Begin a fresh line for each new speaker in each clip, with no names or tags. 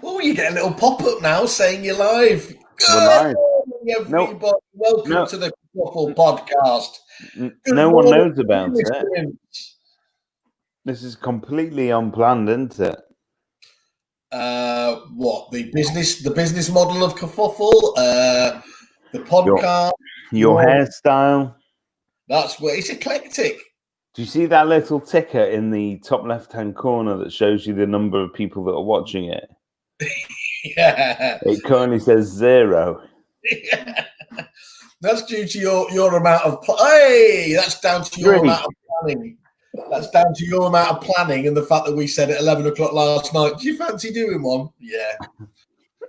Oh, you get a little pop-up now saying you're live.
We're
Good
live.
morning, everybody. Welcome to the Kerfuffle podcast.
No one knows about it.
Prince.
This is completely unplanned, isn't it?
What the business model of Kerfuffle? The podcast.
Your hairstyle.
That's where it's eclectic.
Do you see that little ticker in the top left-hand corner that shows you the number of people that are watching it?
Yeah.
It currently says 0.
Yeah. That's due to your amount of that's down to your amount of planning. That's down to your amount of planning and the fact that we said at 11 o'clock last night, do you fancy doing one? Yeah.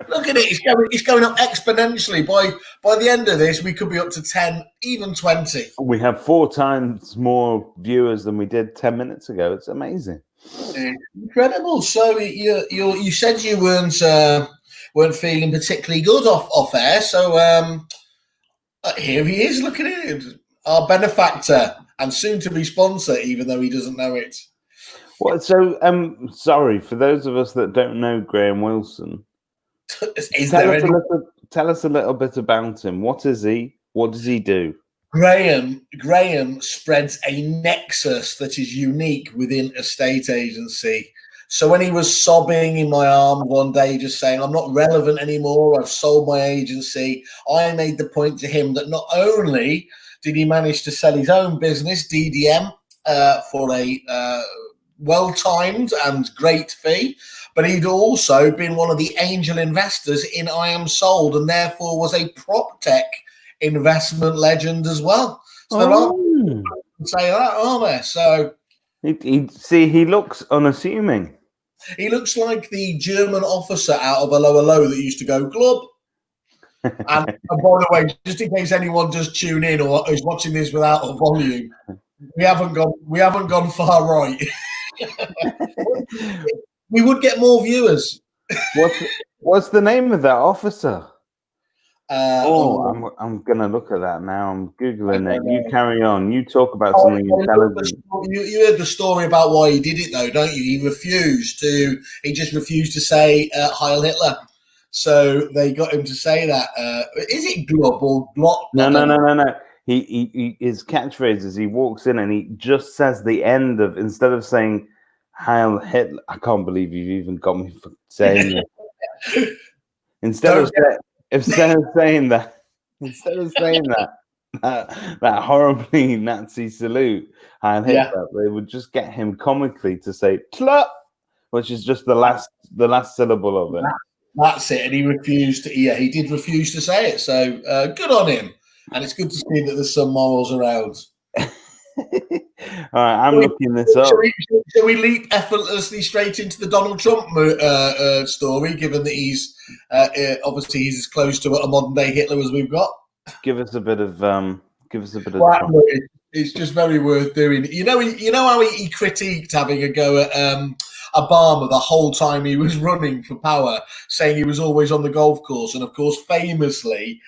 Look at it. It's going up exponentially. By the end of this, we could be up to 10, even 20.
We have 4 times more viewers than we did 10 minutes ago. It's amazing.
Incredible. So you said you weren't feeling particularly good off air. So here he is. Look at it. Our benefactor and soon to be sponsor, even though he doesn't know it.
Well, so sorry for those of us that don't know Graham Wilson. Tell us a little bit about him. What is he? What does he do?
Graham spreads a nexus that is unique within a state agency. So when he was sobbing in my arm one day, just saying, I'm not relevant anymore, I've sold my agency, I made the point to him that not only did he manage to sell his own business, DDM, for a well-timed and great fee, but he'd also been one of the angel investors in I Am Sold and therefore was a prop tech investment legend as well. So there are people who say that, aren't there? So
he looks unassuming.
He looks like the German officer out of Hello Hello that used to go club. And by the way, just in case anyone does tune in or is watching this without a volume, we haven't gone far right. We would get more viewers.
What's the name of that officer?
I'm
gonna look at that now. I'm googling it. You carry on. You talk about something intelligent.
You heard the story about why he did it, though, don't you? He just refused to say Heil Hitler. So they got him to say that. Is it Glob or Glot?
No. His catchphrase is he walks in and he just says the end of, instead of saying Heil Hitler. I can't believe you've even got me for saying it. Instead of saying that horribly Nazi salute, Heil Hitler, they would just get him comically to say "Tla," which is just the last syllable of it.
That's it, and he refused to. Yeah, he did refuse to say it. So good on him, and it's good to see that there's some morals around.
All right, I'm looking this up.
Shall we leap effortlessly straight into the Donald Trump story, given that he's obviously he's as close to a modern day Hitler as we've got?
Give us a bit of.
It's just very worth doing. You know how he critiqued having a go at Obama the whole time he was running for power, saying he was always on the golf course, and of course, famously,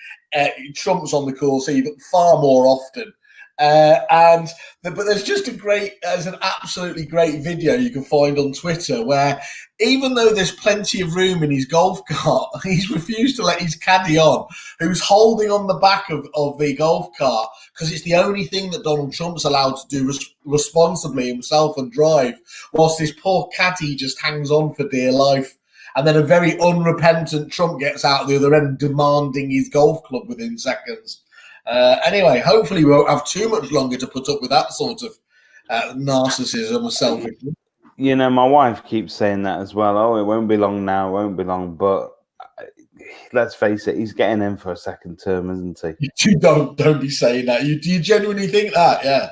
Trump's on the course even far more often. But there's an absolutely great video you can find on Twitter where even though there's plenty of room in his golf cart, he's refused to let his caddy on, who's holding on the back of the golf cart because it's the only thing that Donald Trump's allowed to do responsibly himself and drive, whilst this poor caddy just hangs on for dear life. And then a very unrepentant Trump gets out the other end demanding his golf club within seconds. Anyway, hopefully we won't have too much longer to put up with that sort of narcissism or selfishness.
You know, my wife keeps saying that as well. Oh, it won't be long now, it won't be long. But let's face it, he's getting in for a second term, isn't he?
You don't be saying that. Do you genuinely think that? Yeah.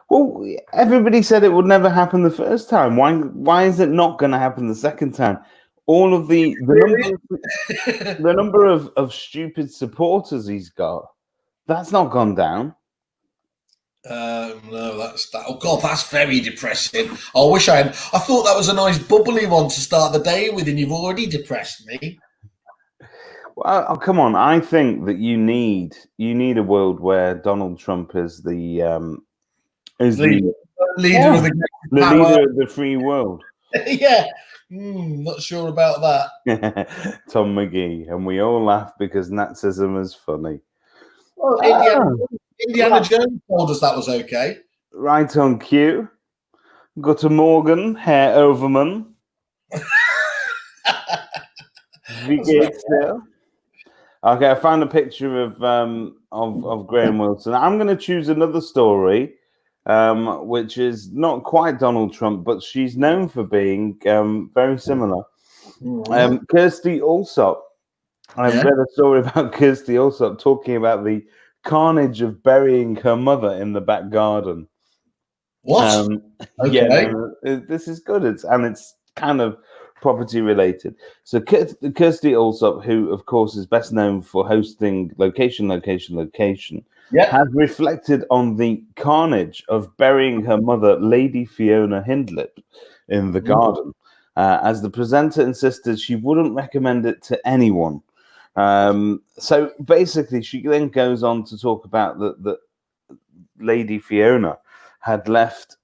Well, everybody said it would never happen the first time. Why is it not going to happen the second time? All of the number of stupid supporters he's got. That's not gone down.
No, that's that. Oh God, that's very depressing. I wish I thought that was a nice bubbly one to start the day with, and you've already depressed me.
Well, come on. I think that you need a world where Donald Trump is the
leader of
the leader of the free world.
Yeah. Not sure about that.
Tom McGee, and we all laugh because Nazism is funny.
Well, Indiana Jones told us that was okay.
Right on cue. Guten Morgen, Herr Overman. Wie geht's dir? Okay, I found a picture of Graham Wilson. I'm going to choose another story, which is not quite Donald Trump, but she's known for being very similar. Kirsty Allsop. I read a story about Kirsty Allsop talking about the carnage of burying her mother in the back garden.
What?
Yeah, this is good. It's kind of property related. So Kirsty Allsop, who of course is best known for hosting Location, has reflected on the carnage of burying her mother, Lady Fiona Hindlip, in the garden. As the presenter insisted she wouldn't recommend it to anyone. So basically, she then goes on to talk about that Lady Fiona had left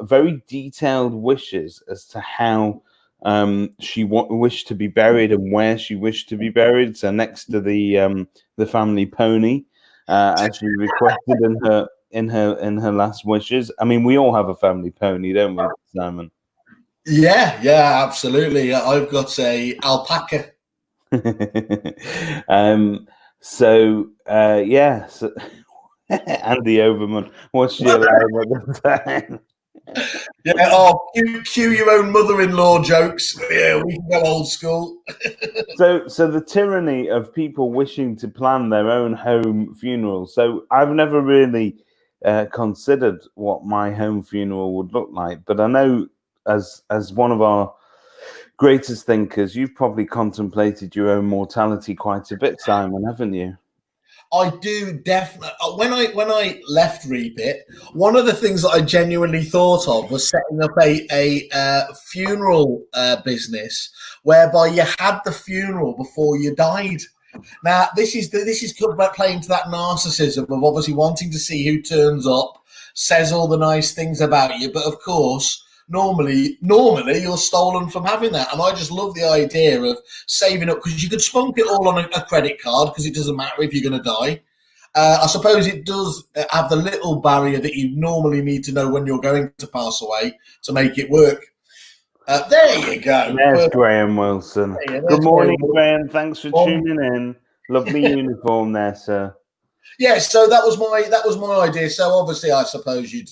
very detailed wishes as to how she wished to be buried and where she wished to be buried. So next to the family pony, as she requested in her last wishes. I mean, we all have a family pony, don't we, Simon?
Yeah, absolutely. I've got a alpaca.
So Andy Overman, what's your line at the time?
Yeah, cue your own mother-in-law jokes. Yeah, we can go old school.
So the tyranny of people wishing to plan their own home funeral. So I've never really considered what my home funeral would look like, but I know as one of our greatest thinkers, you've probably contemplated your own mortality quite a bit, Simon, haven't you?
I do definitely. When I left Repeat, one of the things that I genuinely thought of was setting up a funeral business whereby you had the funeral before you died. Now this is playing to that narcissism of obviously wanting to see who turns up, says all the nice things about you, but of course. Normally you're stolen from having that, and I just love the idea of saving up because you could spunk it all on a credit card because it doesn't matter if you're going to die. I suppose it does have the little barrier that you normally need to know when you're going to pass away to make it work. There you go.
There's Graham Wilson. Good morning, Graham. Thanks for tuning in. Lovely uniform there, sir.
Yeah, so that was my idea. So obviously, I suppose you'd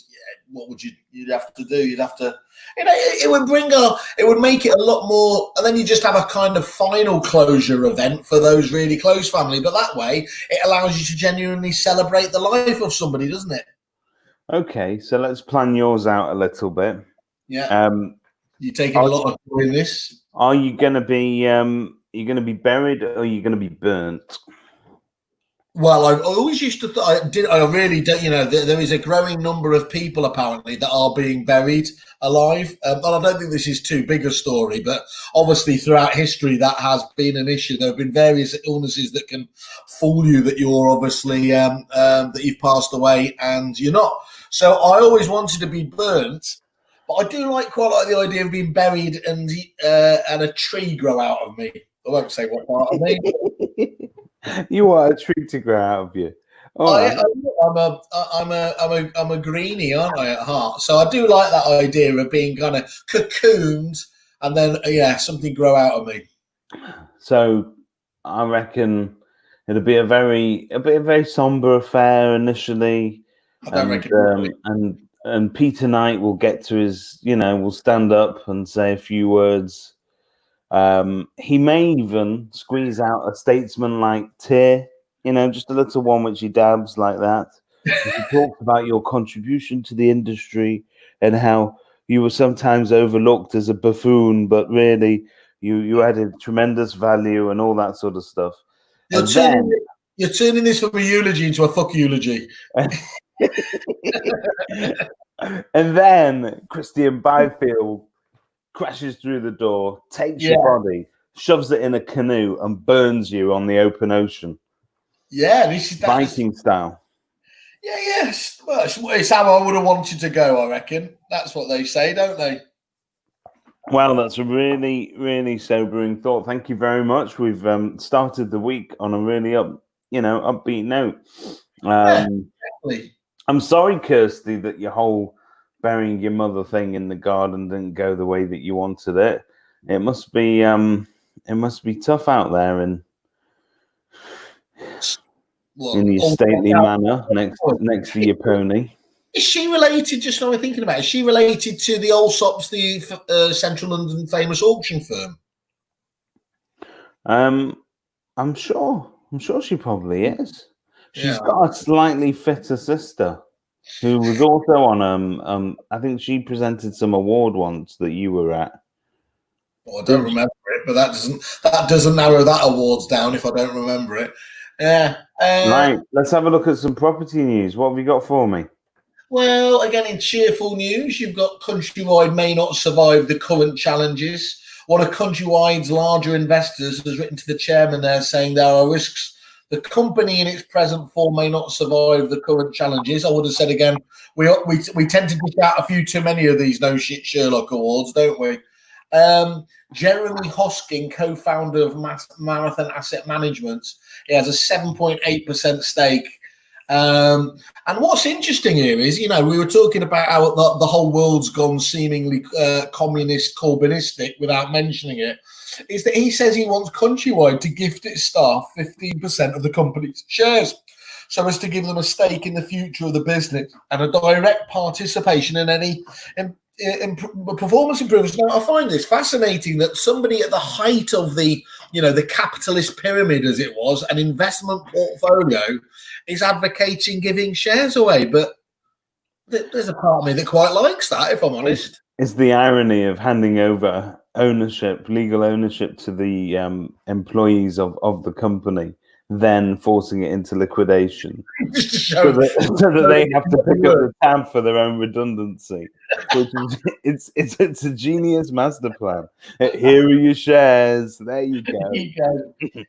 have to do? You'd have to, it would make it a lot more, and then you just have a kind of final closure event for those really close family. But that way, it allows you to genuinely celebrate the life of somebody, doesn't it?
Okay, so let's plan yours out a little bit.
Yeah. You're taking a lot of doing this.
Are you going to be buried or are you going to be burnt?
Well, I always used to. I really don't. There is a growing number of people apparently that are being buried alive. But I don't think this is too big a story. But obviously, throughout history, that has been an issue. There have been various illnesses that can fool you that you're obviously that you've passed away and you're not. So I always wanted to be burnt. But I do quite like the idea of being buried and a tree grow out of me. I won't say what part of me.
You want a tree to grow out of you.
I'm a greenie, aren't I, at heart? So I do like that idea of being kind of cocooned and then something grow out of me.
So I reckon it'll be a very somber affair initially. And Peter Knight will get to his, will stand up and say a few words. He may even squeeze out a statesman-like tear, just a little one which he dabs like that. He talks about your contribution to the industry and how you were sometimes overlooked as a buffoon, but really you added tremendous value and all that sort of stuff.
You're turning this from a eulogy into a fuck eulogy.
And then Christian Byfield crashes through the door, takes your body, shoves it in a canoe, and burns you on the open ocean.
Yeah, this is
Viking style.
Yeah, yes. Well, it's how I would have wanted to go, I reckon. That's what they say, don't they?
Well, that's a really, really sobering thought. Thank you very much. We've started the week on a really upbeat note.
Yeah, exactly.
I'm sorry, Kirsty, that your whole burying your mother thing in the garden didn't go the way that you wanted it. It must be tough out there in
Look,
your stately manner next to your pony.
is she related? Just now, I'm thinking about it. Is she related to the Allsops, the Central London famous auction firm?
I'm sure she probably is. She's
Yeah,
got a slightly fitter sister who was also on I think she presented some award once that you were at.
well, I don't remember it, but that doesn't narrow that awards down if I don't remember it. Yeah.
Right, let's have a look at some property news. What have you got for me?
Well, again, in cheerful news, you've got Countrywide may not survive the current challenges. One of Countrywide's larger investors has written to the chairman there saying there are risks. The company in its present form may not survive the current challenges. I would have said again, we tend to dish out a few too many of these no shit Sherlock awards, don't we? Jeremy Hosking, co-founder of Marathon Asset Management, he has a 7.8% stake. And what's interesting here is, we were talking about how the whole world's gone seemingly communist, Corbynistic without mentioning it, is that he says he wants Countrywide to gift its staff 15% of the company's shares so as to give them a stake in the future of the business and a direct participation in any performance improvements. Now, I find this fascinating that somebody at the height of the capitalist pyramid, as it was, an investment portfolio, is advocating giving shares away. But there's a part of me that quite likes that, if I'm honest.
It's the irony of handing over legal ownership to the employees of the company, then forcing it into liquidation. so that they have to pick up the tab for their own redundancy. Which is, it's a genius master plan. Here are your shares. There you go.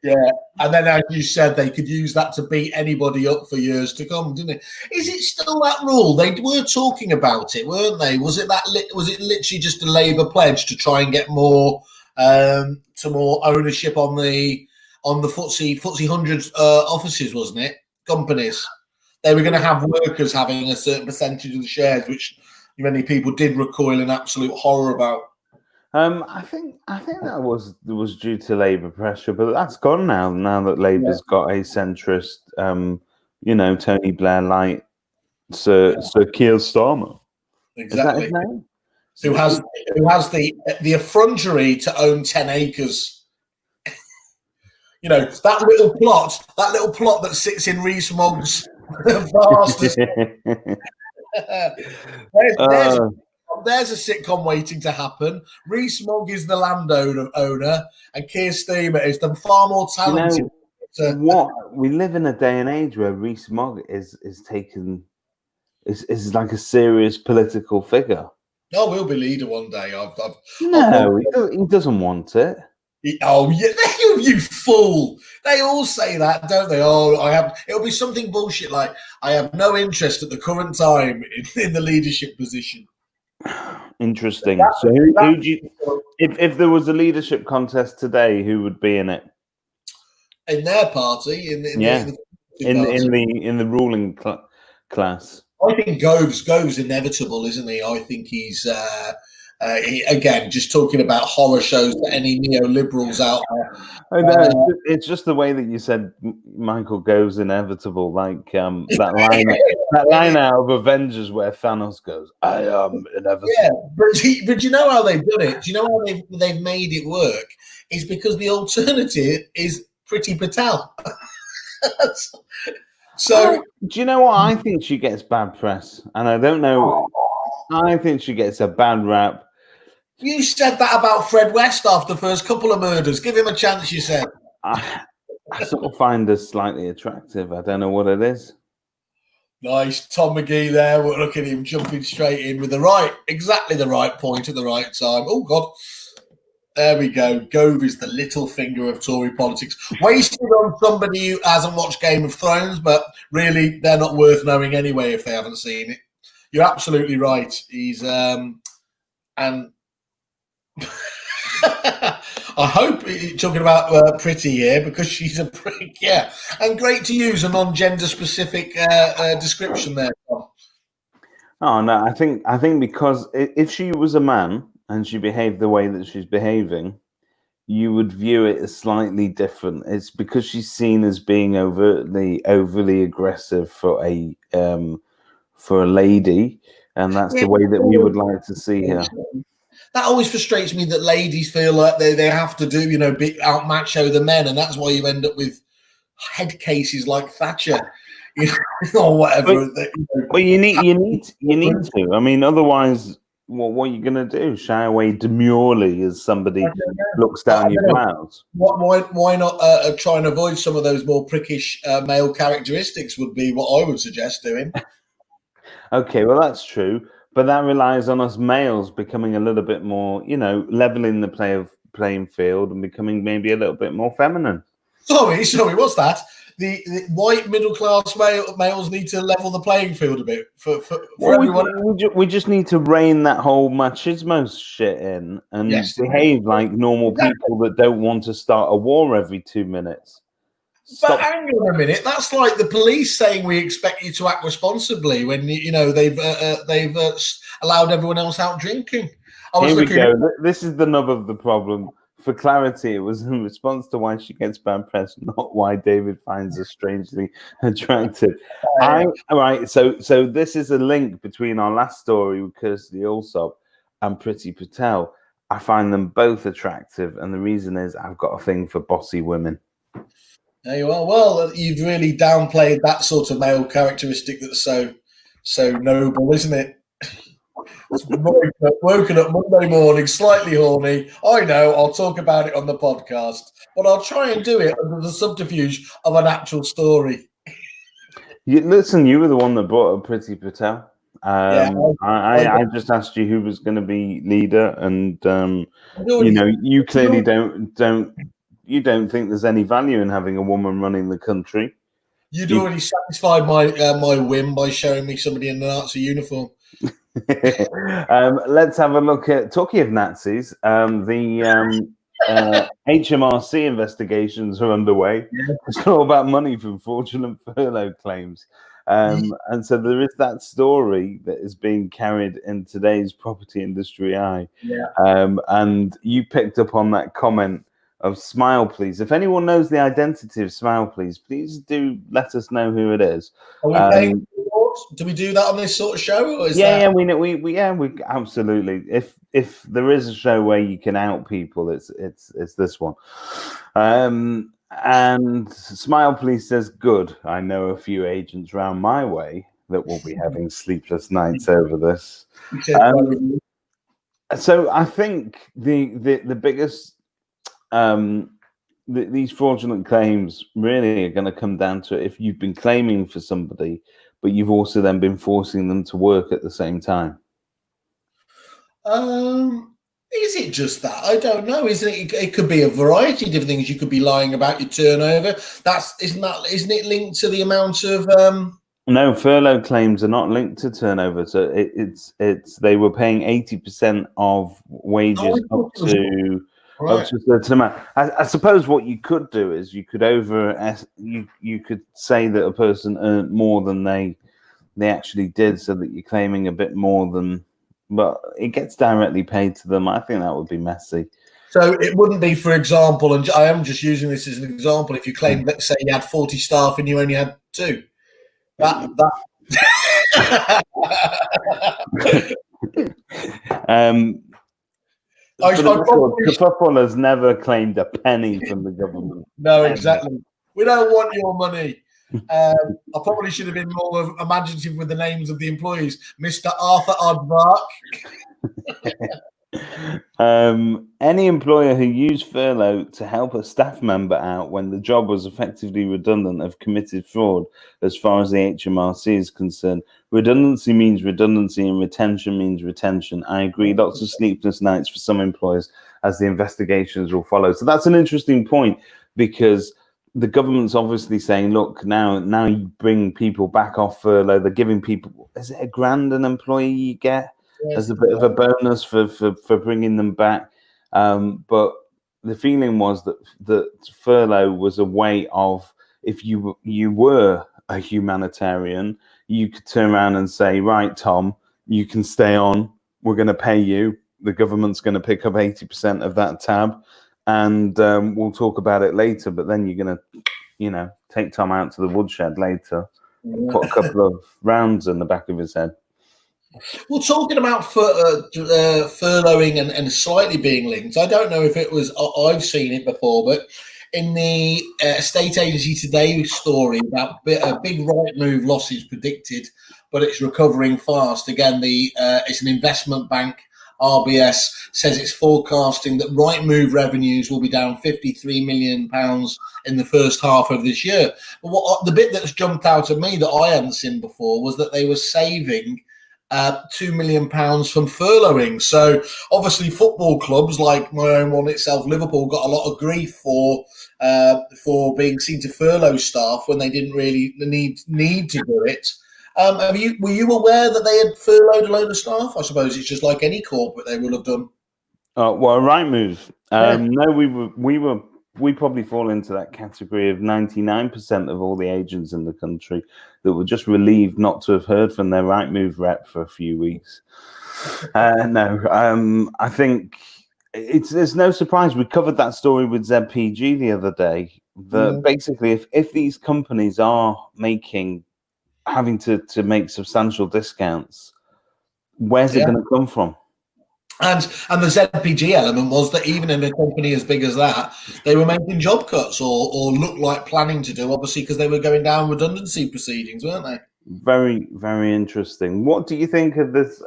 Yeah, and then as you said, they could use that to beat anybody up for years to come, didn't it? Is it still that rule? They were talking about it, weren't they? Was it literally just a Labour pledge to try and get more ownership on the FTSE 100 offices, wasn't it? Companies. They were going to have workers having a certain percentage of the shares, which many people did recoil in absolute horror about.
I think that was due to Labour pressure, but that's gone now. Now that Labour's got a centrist, Tony Blair light, Sir Keir Starmer.
Exactly.
Is that his name?
Who has the effrontery to own 10 acres. That little plot that sits in Rees-Mogg's vast. There's a sitcom waiting to happen. Rees-Mogg is the landowner, and Keir Starmer is the far more talented.
We live in a day and age where Rees-Mogg is like a serious political figure.
Oh, we'll be leader one day.
He doesn't want it.
Oh, yeah, you fool! They all say that, don't they? Oh, it'll be something bullshit like, I have no interest at the current time in the leadership position.
Interesting. So, who do you? If there was a leadership contest today, who would be in it?
In their party, in
the ruling class.
I think Gove's inevitable, isn't he? I think he's again just talking about horror shows to any neoliberals out there.
It's just the way that you said Michael Gove's inevitable, like that line out of Avengers where Thanos goes, "I am inevitable."
Yeah, but you know how they've done it? Do you know how they've made it work? Is because the alternative is Priti Patel. So,
do you know what? I think she gets bad press, and I don't know. I think she gets a bad rap.
You said that about Fred West after the first couple of murders. Give him a chance, you said.
I sort of find her slightly attractive. I don't know what it is.
Nice. Tom McGee there. Look at him jumping straight in with exactly the right point at the right time. Oh, God. There we go. Gove is the little finger of Tory politics. Wasted on somebody who hasn't watched Game of Thrones, but really, they're not worth knowing anyway if they haven't seen it. You're absolutely right. He's and I hope you're talking about Pretty here because she's a prick, yeah. And great to use a non-gender specific description there, Tom.
Oh no, I think because if she was a man and she behaved the way that she's behaving, you would view it as slightly different. It's because she's seen as being overly aggressive for a lady, and that's the way that we would like to see her.
That always frustrates me that ladies feel like they have to do, out macho the men, and that's why you end up with head cases like Thatcher, or whatever.
Well, you need to. I mean, otherwise, what are you going to do? Shy away demurely as somebody looks down your blouse?
Why not try and avoid some of those more prickish male characteristics? Would be what I would suggest doing.
Okay, well that's true, but that relies on us males becoming a little bit more, leveling the playing field and becoming maybe a little bit more feminine.
Sorry, what's that? The white middle class males need to level the playing field a bit for everyone.
We just need to rein that whole machismo shit in and behave like normal people that don't want to start a war every 2 minutes.
But hang on a minute, that's like the police saying we expect you to act responsibly when they've allowed everyone else out drinking.
Here we go. This is the nub of the problem. For clarity, it was in response to why she gets bad press, not why David finds her strangely attractive. So this is a link between our last story with Kirsty Allsop and Priti Patel. I find them both attractive, and the reason is I've got a thing for bossy women.
There you are. Well, you've really downplayed that sort of male characteristic that's so noble, isn't it? Woken up Monday morning, slightly horny. I know, I'll talk about it on the podcast, but I'll try and do it under the subterfuge of an actual story.
Listen, you were the one that brought up Priti Patel. I just asked you who was going to be leader, and you clearly don't think there's any value in having a woman running the country.
You'd already satisfied my whim by showing me somebody in the Nazi uniform.
Let's have a look at, talking of Nazis, the HMRC investigations are underway. It's all about money from fraudulent furlough claims. And so there is that story that is being carried in today's property industry eye. And you picked up on that comment of Smile Please. If anyone knows the identity of Smile Please do let us know who it is.
Are we paying? Do we do that on this sort of show? Or is
we absolutely. If there is a show where you can out people, it's this one. And Smile Please says, good. I know a few agents round my way that will be having sleepless nights over this. So I think the biggest these fraudulent claims really are going to come down to if you've been claiming for somebody, but you've also then been forcing them to work at the same time.
Is it just that? I don't know. Isn't it? It could be a variety of different things. You could be lying about your turnover. Isn't it linked to the amount of?
No, furlough claims are not linked to turnover. So it's they were paying 80% of wages up to. Right. I suppose what you could do is you could you could say that a person earned more than they actually did, so that you're claiming a bit more than, but it gets directly paid to them. I think that would be messy.
So it wouldn't be, for example, and I am just using this as an example. If you claim, let's say, you had 40 staff and you only had 2,
Kerfuffle has never claimed a penny from the government.
No, exactly. We don't want your money. I probably should have been more imaginative with the names of the employees. Mr. Arthur Aardvark.
Any employer who used furlough to help a staff member out when the job was effectively redundant have committed fraud as far as the HMRC is concerned. Redundancy means redundancy and retention means retention. I agree, lots of sleepless nights for some employers as the investigations will follow. So that's an interesting point, because the government's obviously saying, look, now you bring people back off furlough. They're giving people, is it £1,000 an employee you get as a bit of a bonus for bringing them back? But the feeling was that furlough was a way of, if you were a humanitarian, you could turn around and say, right, Tom, you can stay on. We're going to pay you. The government's going to pick up 80% of that tab, and we'll talk about it later. But then you're going to, take Tom out to the woodshed later and put a couple of rounds in the back of his head.
Well, talking about furloughing and slightly being linked, I don't know if it was, I've seen it before, but in the estate agency today story about big right move losses predicted, but it's recovering fast. Again, it's an investment bank. RBS says it's forecasting that Rightmove revenues will be down £53 million in the first half of this year. But the bit that's jumped out at me that I hadn't seen before was that they were saving £2 million from furloughing. So obviously football clubs like my own one itself, Liverpool, got a lot of grief for being seen to furlough staff when they didn't really need to do it. Were you aware that they had furloughed a load of staff? I suppose it's just like any corporate they will have done.
Well, right move. No, we probably fall into that category of 99% of all the agents in the country that were just relieved not to have heard from their right move rep for a few weeks. I think it's no surprise. We covered that story with ZPG the other day. That basically, if these companies are having to make substantial discounts, where's it going to come from? And
the ZPG element was that even in a company as big as that, they were making job cuts or looked like planning to do, obviously, because they were going down redundancy proceedings, weren't they?
Very, very interesting. What do you think of this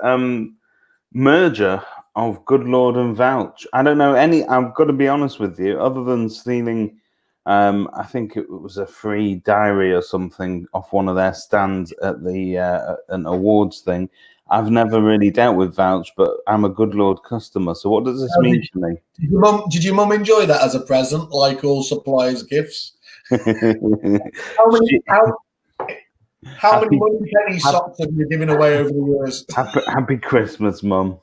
merger of Good Lord and Vouch? I don't know I've got to be honest with you, other than stealing I think it was a free diary or something off one of their stands at an awards thing. I've never really dealt with Vouch, but I'm a Good Lord customer. So what does this mean to me?
Did your mum enjoy that as a present, like all suppliers' gifts? How many money penny socks have you given away over the years?
Happy Christmas, Mum.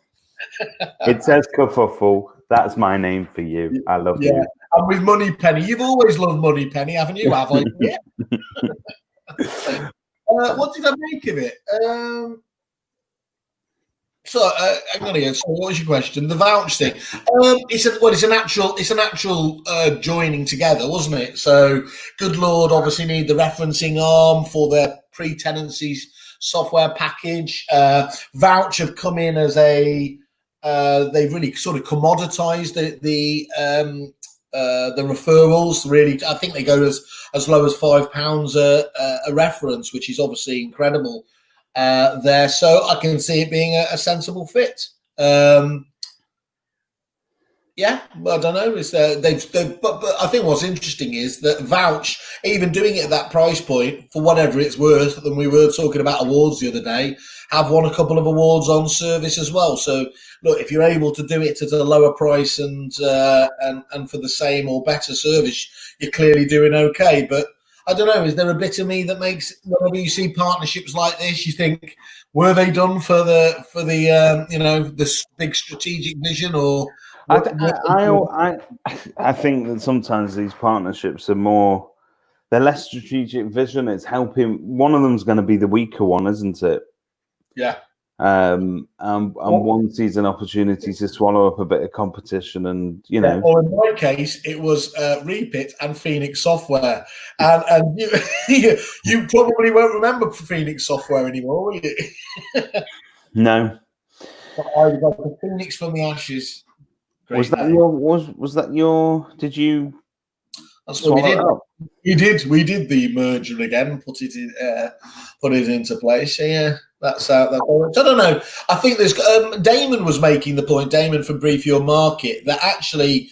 It says Kerfuffle. That's my name for you. I love you.
And with Moneypenny, you've always loved Moneypenny, haven't you? Have I? Yeah. What did I make of it? Hang on again. So, what was your question? The Vouch thing. It's an actual joining together, wasn't it? So, Good Lord obviously need the referencing arm for their pre-tenancy software package. Vouch have come in as they've really sort of commoditized the referrals. Really, I think they go as low as £5 a reference, which is obviously incredible there. So I can see it being a sensible fit. Yeah, well, I don't know. It's but I think what's interesting is that Vouch, even doing it at that price point for whatever it's worth, and we were talking about awards the other day, have won a couple of awards on service as well. So look, if you're able to do it at a lower price and for the same or better service, you're clearly doing okay. But I don't know. Is there a bit of me that makes whenever you see partnerships like this, you think, were they done for this big strategic vision or?
I think that sometimes these partnerships are they're less strategic vision. It's helping. One of them's going to be the weaker one, isn't it?
Yeah.
And one sees an opportunity to swallow up a bit of competition, and
Well, in my case, it was Repit and Phoenix Software, and you probably won't remember Phoenix Software anymore, will you?
No.
But I was like a Phoenix from the ashes.
Great was that your? Did you?
That's what we did. We did the merger again, put it into place. So yeah, that's how that works. I don't know. I think there's Damon was making the point. Damon from Brief Your Market that actually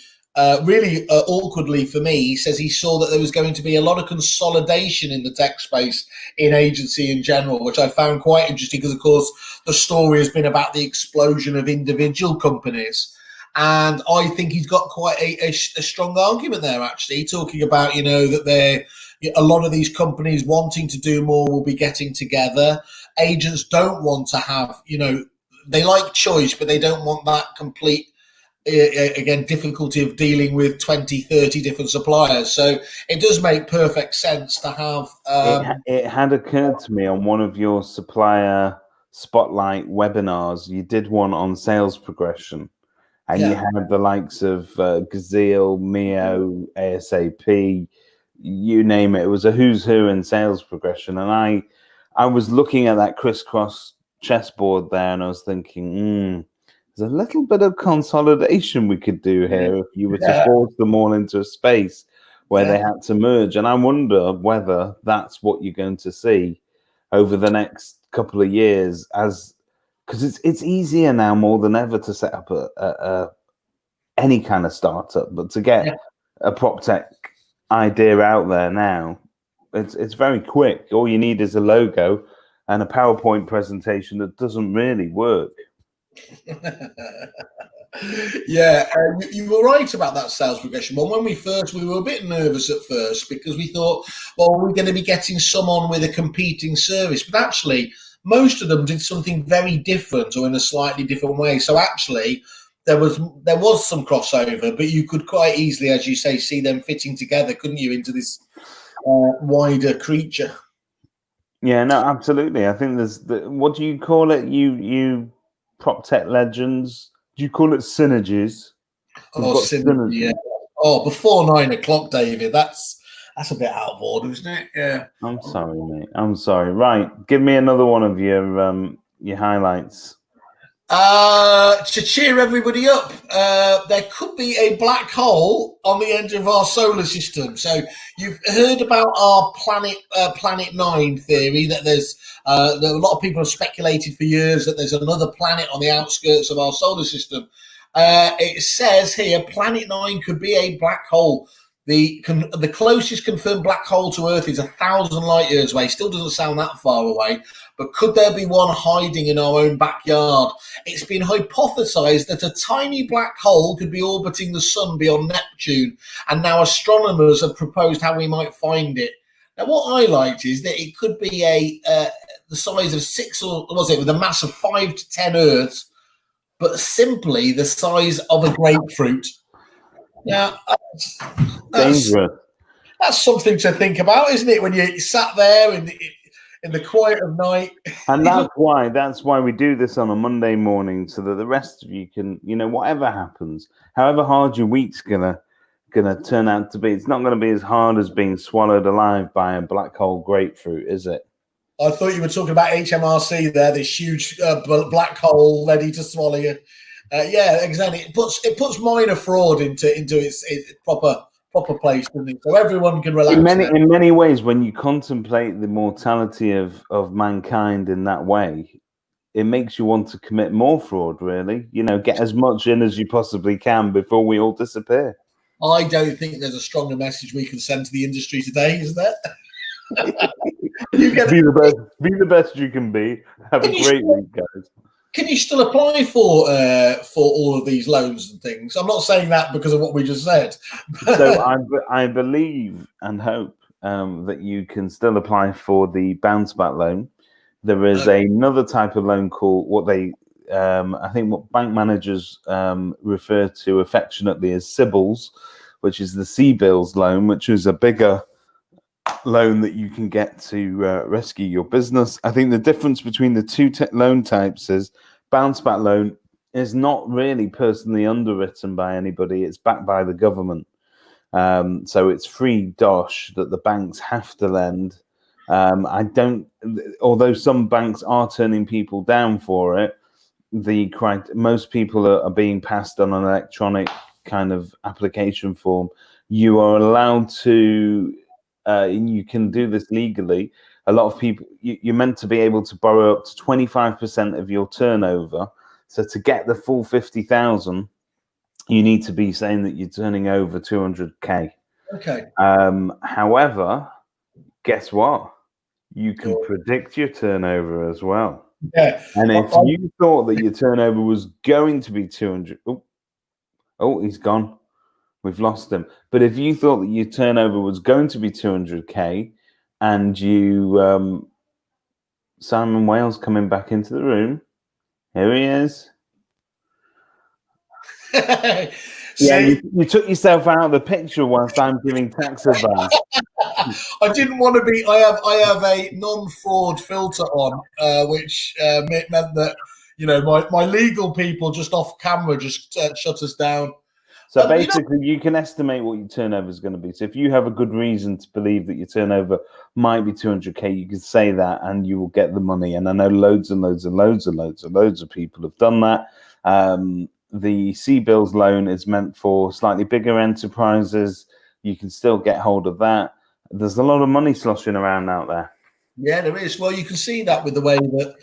really awkwardly for me, he says he saw that there was going to be a lot of consolidation in the tech space in agency in general, which I found quite interesting because, of course, the story has been about the explosion of individual companies. And I think he's got quite a strong argument there, actually, talking about, that a lot of these companies wanting to do more will be getting together. Agents don't want to have, they like choice, but they don't want that complete again, difficulty of dealing with 20, 30 different suppliers. So it does make perfect sense to have.
It had occurred to me on one of your supplier spotlight webinars. You did one on sales progression, and you had the likes of Gazelle, Mio, ASAP, you name it. It was a who's who in sales progression, and I was looking at that crisscross chessboard there, and I was thinking, there's a little bit of consolidation we could do here if you were to force them all into a space where they had to merge. And I wonder whether that's what you're going to see over the next couple of years, as because it's easier now more than ever to set up any kind of startup, but to get a prop tech idea out there now, it's very quick. All you need is a logo and a PowerPoint presentation that doesn't really work.
You were right about that sales progression. Well, when we were a bit nervous at first because we thought, well, we're going to be getting someone with a competing service, but actually most of them did something very different or in a slightly different way. So actually there was some crossover, but you could quite easily, as you say, see them fitting together, couldn't you, into this wider creature?
Yeah, no, absolutely. I think what do you call it? You prop tech legends. Do you call it synergies?
Synergy, yeah. Oh, before 9 o'clock, David. That's a bit out of order, isn't it? Yeah.
I'm sorry, mate. I'm sorry. Right, give me another one of your highlights.
To cheer everybody up, there could be a black hole on the edge of our solar system. So you've heard about our Planet 9 theory, that there's a lot of people have speculated for years that there's another planet on the outskirts of our solar system. It says here, Planet 9 could be a black hole. The closest confirmed black hole to Earth is 1,000 light years away. Still doesn't sound that far away, but could there be one hiding in our own backyard? It's been hypothesized that a tiny black hole could be orbiting the sun beyond Neptune, and now astronomers have proposed how we might find it. Now, what I liked is that it could be the size of 6, or was it, with a mass of 5 to 10 Earths, but simply the size of a grapefruit. Now,
dangerous.
That's something to think about, isn't it? When you sat there in the quiet of night.
And that's why we do this on a Monday morning, so that the rest of you can, whatever happens, however hard your week's gonna turn out to be, it's not gonna be as hard as being swallowed alive by a black hole grapefruit, is it?
I thought you were talking about HMRC there, this huge black hole ready to swallow you. Yeah, exactly. It puts minor fraud into its proper place, doesn't it? So everyone can relax.
In many ways, when you contemplate the mortality of mankind in that way, it makes you want to commit more fraud, really. Get as much in as you possibly can before we all disappear.
I don't think there's a stronger message we can send to the industry today, is there?
Be the best you can be. Have a great week, guys.
Can you still apply for all of these loans and things? I'm not saying that because of what we just said.
So I believe and hope that you can still apply for the bounce back loan. There is another type of loan called what bank managers refer to affectionately as CBILS, which is the CBILS loan, which is a bigger loan that you can get to rescue your business. I think the difference between the two loan types is bounce back loan is not really personally underwritten by anybody. It's backed by the government. So it's free dosh that the banks have to lend. Although some banks are turning people down for it, most people are being passed on an electronic kind of application form. You are allowed to, you can do this legally. A lot of people, you're meant to be able to borrow up to 25% of your turnover. So to get the full 50,000, you need to be saying that you're turning over 200K.
Okay.
However, guess what? You can predict your turnover as well.
Yeah.
And if you thought that your turnover was going to be 200, oh, he's gone. We've lost him. But if you thought that your turnover was going to be 200K, and you, Simon Wales coming back into the room. Here he is. Yeah,
See,
you took yourself out of the picture whilst I'm giving tax advice.
I didn't want to be. I have a non-fraud filter on, which meant that my legal people just off camera just shut us down.
So basically, you can estimate what your turnover is going to be. So if you have a good reason to believe that your turnover might be 200K, you can say that and you will get the money. And I know loads and loads and loads and loads and loads of people have done that. The C-Bills loan is meant for slightly bigger enterprises. You can still get hold of that. There's a lot of money sloshing around out there.
Yeah, there is. Well, you can see that with the way that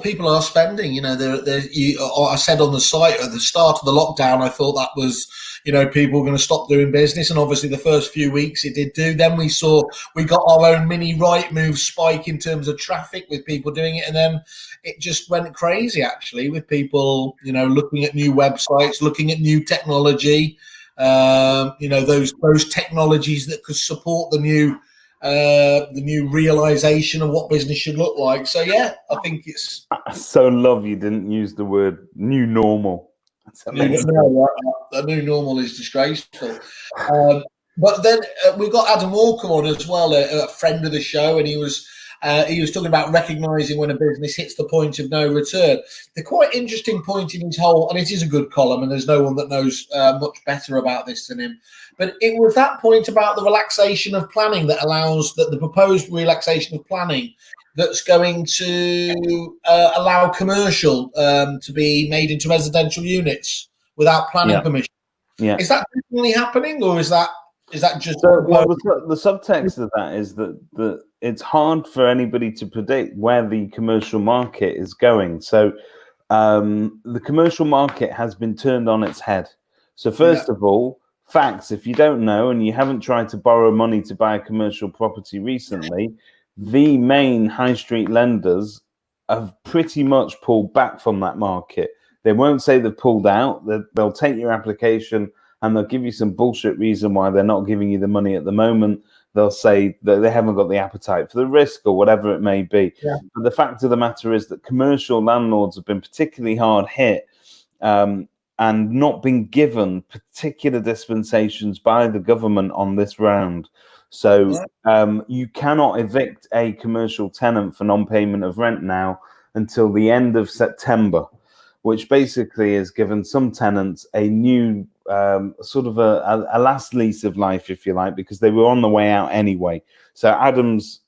people are spending. I said on the site at the start of the lockdown, I thought that was, people were going to stop doing business, and obviously the first few weeks it did do. Then we got our own mini Rightmove spike in terms of traffic with people doing it, and then it just went crazy actually with people, looking at new websites, looking at new technology. Those technologies that could support the new realization of what business should look like. So yeah, I think it's.
I so love you didn't use the word new normal. That's amazing.
The new normal is disgraceful. But then we've got Adam Walker on as well, a friend of the show, and he was talking about recognizing when a business hits the point of no return. The quite interesting point in his whole, and it is a good column, and there's no one that knows much better about this than him. But it was that point about the relaxation of planning that allows that the proposed relaxation of planning that's going to allow commercial to be made into residential units without planning permission.
Yeah,
is that definitely happening, or is that just?
So, well, the subtext of that is that it's hard for anybody to predict where the commercial market is going. So, the commercial market has been turned on its head. So, first of all, facts, if you don't know and you haven't tried to borrow money to buy a commercial property recently, the main high street lenders have pretty much pulled back from that market. They won't say they've pulled out. They'll take your application and they'll give you some bullshit reason why they're not giving you the money at the moment. They'll say that they haven't got the appetite for the risk or whatever it may be.
Yeah.
But the fact of the matter is that commercial landlords have been particularly hard hit and not been given particular dispensations by the government on this round. So you cannot evict a commercial tenant for non-payment of rent now until the end of September, which basically has given some tenants a new sort of a last lease of life, if you like, because they were on the way out anyway. So Adam's,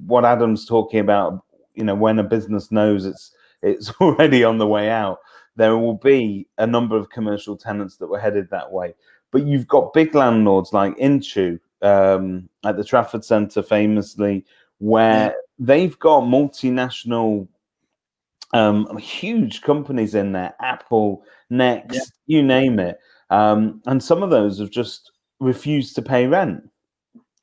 what Adam's talking about, when a business knows it's already on the way out, there will be a number of commercial tenants that were headed that way. But you've got big landlords like Inchu at the Trafford Centre, famously, where they've got multinational huge companies in there, Apple, Next, you name it. And some of those have just refused to pay rent.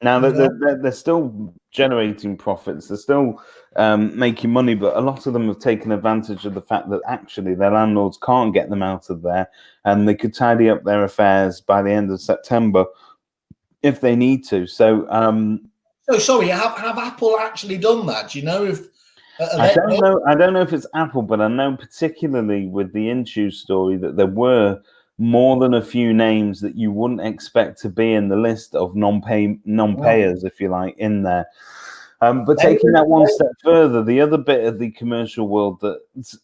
Now they're still generating profits, they're still making money, but a lot of them have taken advantage of the fact that actually their landlords can't get them out of there, and they could tidy up their affairs by the end of September if they need to. So,
sorry, have Apple actually done that? Do you know if?
I don't know. I don't know if it's Apple, but I know particularly with the Inchu story that there were more than a few names that you wouldn't expect to be in the list of non-payers, if you like, in there. But taking that one step further, the other bit of the commercial world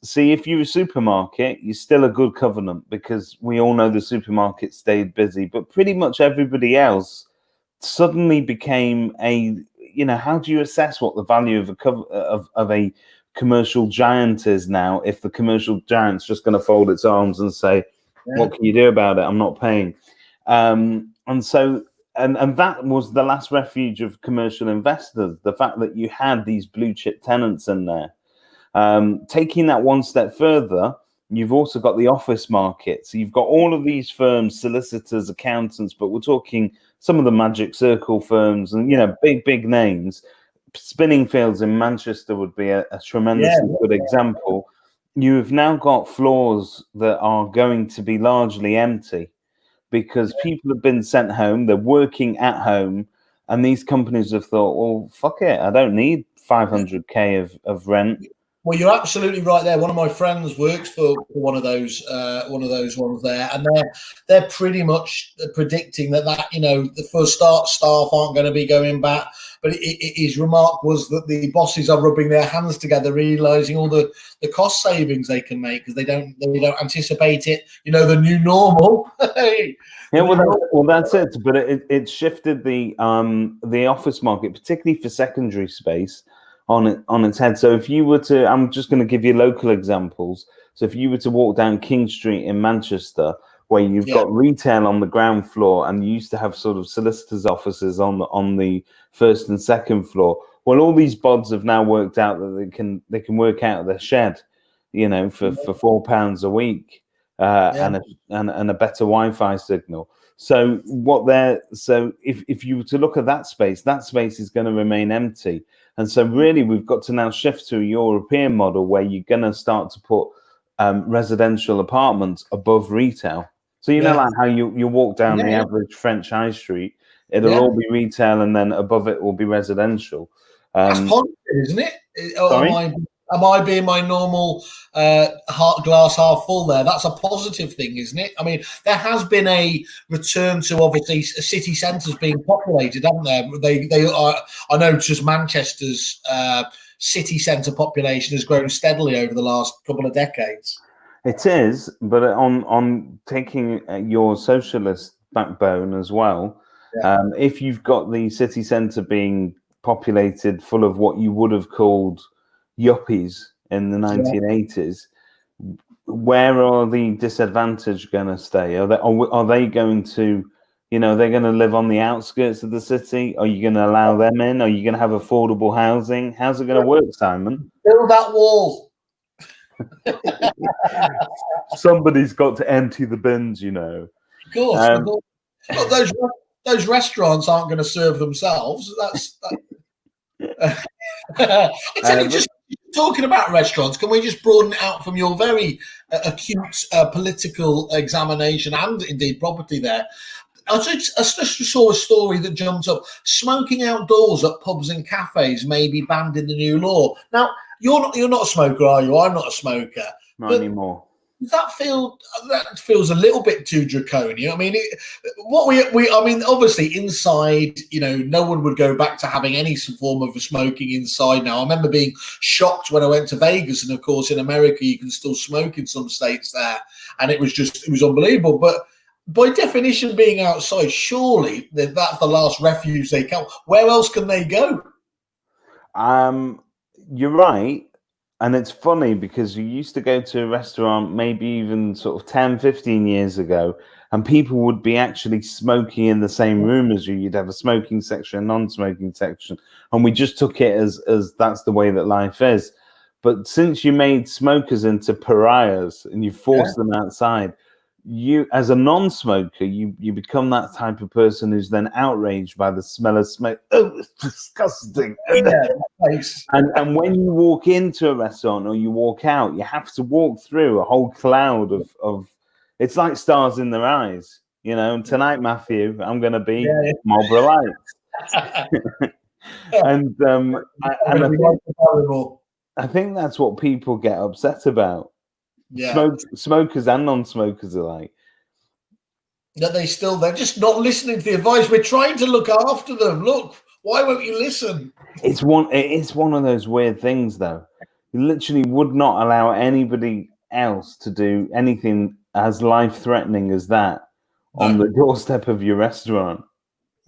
see, if you're a supermarket, you're still a good covenant because we all know the supermarket stayed busy, but pretty much everybody else suddenly became how do you assess what the value of a commercial giant is now if the commercial giant's just going to fold its arms and say, what can you do about it? I'm not paying. And that was the last refuge of commercial investors, the fact that you had these blue chip tenants in there. Taking that one step further, you've also got the office market. So you've got all of these firms, solicitors, accountants, but we're talking some of the Magic Circle firms and, big names. Spinningfields in Manchester would be a tremendously good example. You have now got floors that are going to be largely empty because people have been sent home, they're working at home, and these companies have thought, well, fuck it, I don't need 500K of rent.
Well, you're absolutely right there. One of my friends works for one of those ones there, and they're pretty much predicting that the first staff aren't going to be going back. But his remark was that the bosses are rubbing their hands together, realizing all the cost savings they can make because they don't anticipate it. The new normal.
Yeah, well, that's it. But it shifted the office market, particularly for secondary space, on its head. So if you were to, I'm just going to give you local examples. So if you were to walk down King Street in Manchester, where you've got retail on the ground floor, and you used to have sort of solicitors' offices on the first and second floor. Well, all these bods have now worked out that they can work out of their shed, for £4 a week, and a better Wi-Fi signal. So if you were to look at that space is going to remain empty. And so really we've got to now shift to a European model where you're going to start to put residential apartments above retail. So like how you walk down the average French high street, it'll all be retail, and then above it will be residential.
That's positive, isn't it?
Sorry?
Am I being my normal glass half full there? That's a positive thing, isn't it? I mean, there has been a return to obviously city centres being populated, haven't there? They are. I know just Manchester's city centre population has grown steadily over the last couple of decades.
It is, but on taking your socialist backbone as well, if you've got the city centre being populated full of what you would have called yuppies in the 1980s, where are the disadvantaged going to stay? Are they going to, they're going to live on the outskirts of the city? Are you going to allow them in? Are you going to have affordable housing? How's it going to work, Simon?
Build that wall.
Somebody's got to empty the bins, Of
course. Well, those restaurants aren't going to serve themselves. Just talking about restaurants, can we just broaden it out from your very acute political examination and indeed property there? I just saw a story that jumped up. Smoking outdoors at pubs and cafes may be banned in the new law. Now, you're not a smoker, are you? I'm not a smoker.
Not anymore.
That feels a little bit too draconian. I mean, obviously inside, no one would go back to having any form of smoking inside now. I remember being shocked when I went to Vegas, and of course in America you can still smoke in some states there, and it was unbelievable. But by definition, being outside, surely that's the last refuge they can. Where else can they go?
You're right. And it's funny because you used to go to a restaurant maybe even sort of 10, 15 years ago, and people would be actually smoking in the same room as you. You'd have a smoking section, a non-smoking section. And we just took it as that's the way that life is. But since you made smokers into pariahs and you forced them outside, you, as a non-smoker, you become that type of person who's then outraged by the smell of smoke. Oh, it's disgusting. And when you walk into a restaurant or you walk out, you have to walk through a whole cloud of it's like stars in their eyes. And tonight, Matthew, I'm going to be Marlboro Lights. And I think that's what people get upset about. Yeah. Smokers and non-smokers alike.
That they're just not listening to the advice. We're trying to look after them. Look, why won't you listen?
It is one of those weird things, though. You literally would not allow anybody else to do anything as life-threatening as that on the doorstep of your restaurant.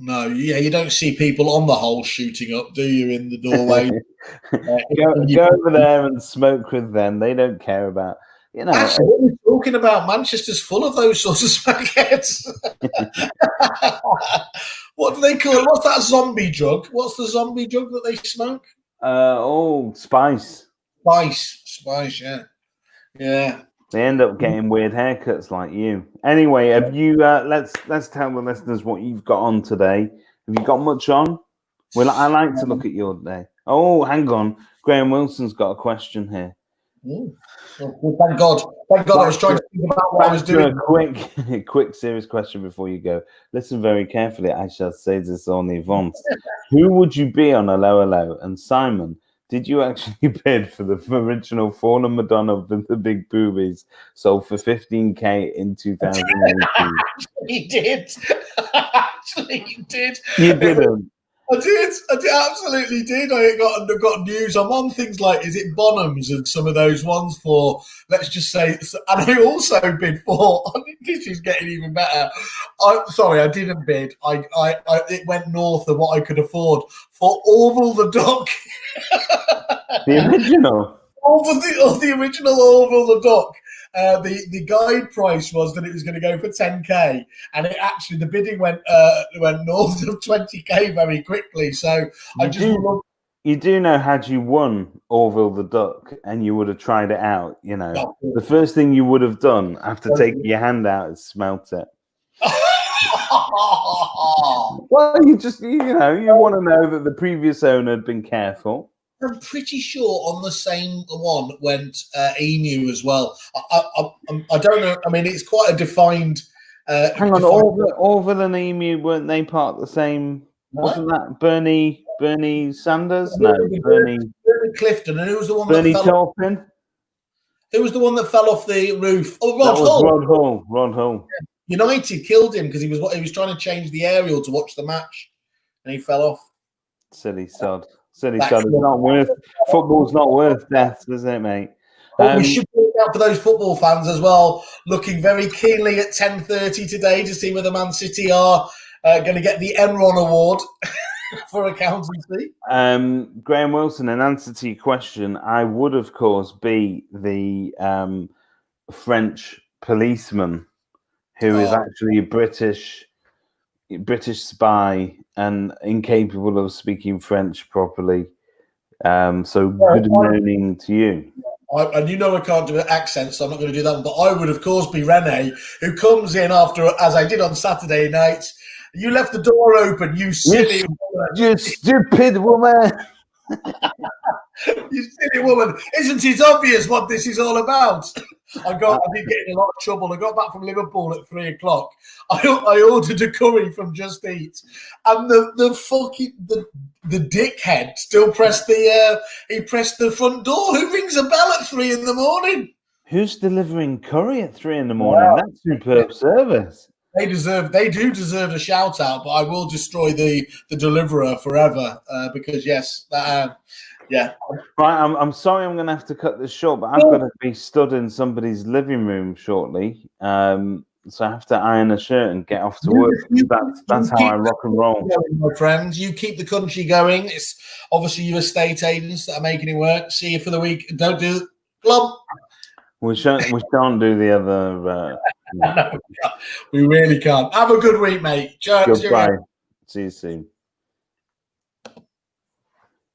No, you don't see people on the hole shooting up, do you, in the doorway?
Go over there and smoke with them. They don't care about.
Actually, what we're talking about, Manchester's full of those sorts of smokeheads. What do they call it? What's that zombie drug? What's the zombie drug that they smoke?
Spice.
Spice, yeah.
They end up getting weird haircuts like you. Anyway, have you? Let's tell the listeners what you've got on today. Have you got much on? Well, I like to look at your day. Oh, hang on. Graham Wilson's got a question here.
Ooh. Well, thank God. I was trying to think about what I was doing.
A quick, serious question before you go. Listen very carefully. I shall say this on the advance. Who would you be on a lower low? And Simon, Did you actually bid for the original Fauna Madonna with the big boobies sold for 15K in 2018?
He did. Actually, he did.
You didn't.
I did, absolutely did. I got news. I'm on things like, is it Bonhams and some of those ones for, let's just say, and I also bid for, this is getting even better. I didn't bid. It went north of what I could afford for Orville the Duck.
The original?
The original Orville the Duck. The guide price was that it was going to go for 10K, and it actually the bidding went north of 20K very quickly. So
you do know, had you won Orville the Duck and you would have tried it out, you know, the first thing you would have done after taking your hand out is smelt it. Well, you want to know that the previous owner had been careful.
I'm pretty sure on the same one went emu as well. I don't know. I mean, it's quite a defined.
Hang on, Orville and emu, weren't they part of the same? No? Wasn't that Bernie Sanders? No, Bernie
Clifton. And who was the one?
Bernie Taupin.
Who was the one that fell off the roof? Oh,
Rod Hull.
Yeah. United killed him because he was trying to change the aerial to watch the match, and he fell off.
Silly sod. It's not worth football's not worth death, isn't it, mate?
We should look out for those football fans as well, looking very keenly at 10:30 today to see whether Man City are going to get the Enron Award for accountancy.
Graham Wilson, in answer to your question, I would, of course, be the French policeman who is actually a British spy and incapable of speaking French properly. So good morning to you.
And you know I can't do an accent, so I'm not going to do that one. But I would, of course, be Rene, who comes in after, as I did on Saturday night. You left the door open, you silly woman.
You stupid woman.
You silly woman. Isn't it obvious what this is all about? I've been getting a lot of trouble. I got back from Liverpool at 3:00. I ordered a curry from Just Eat, and the dickhead still pressed the front door. Who rings a bell at 3 a.m?
Who's delivering curry at 3 a.m? Wow. That's superb service.
They do deserve a shout out, but I will destroy the deliverer forever because yes, yeah.
Right, I'm sorry, I'm going to have to cut this short, but I've got to be stood in somebody's living room shortly. So I have to iron a shirt and get off to work. That's how I rock and roll.
My friends, you keep the country going. It's obviously you estate agents that are making it work. See you for the week. Don't do club.
We shan't do the other.
No, we really can't. Have a good week, mate.
Goodbye. See you soon.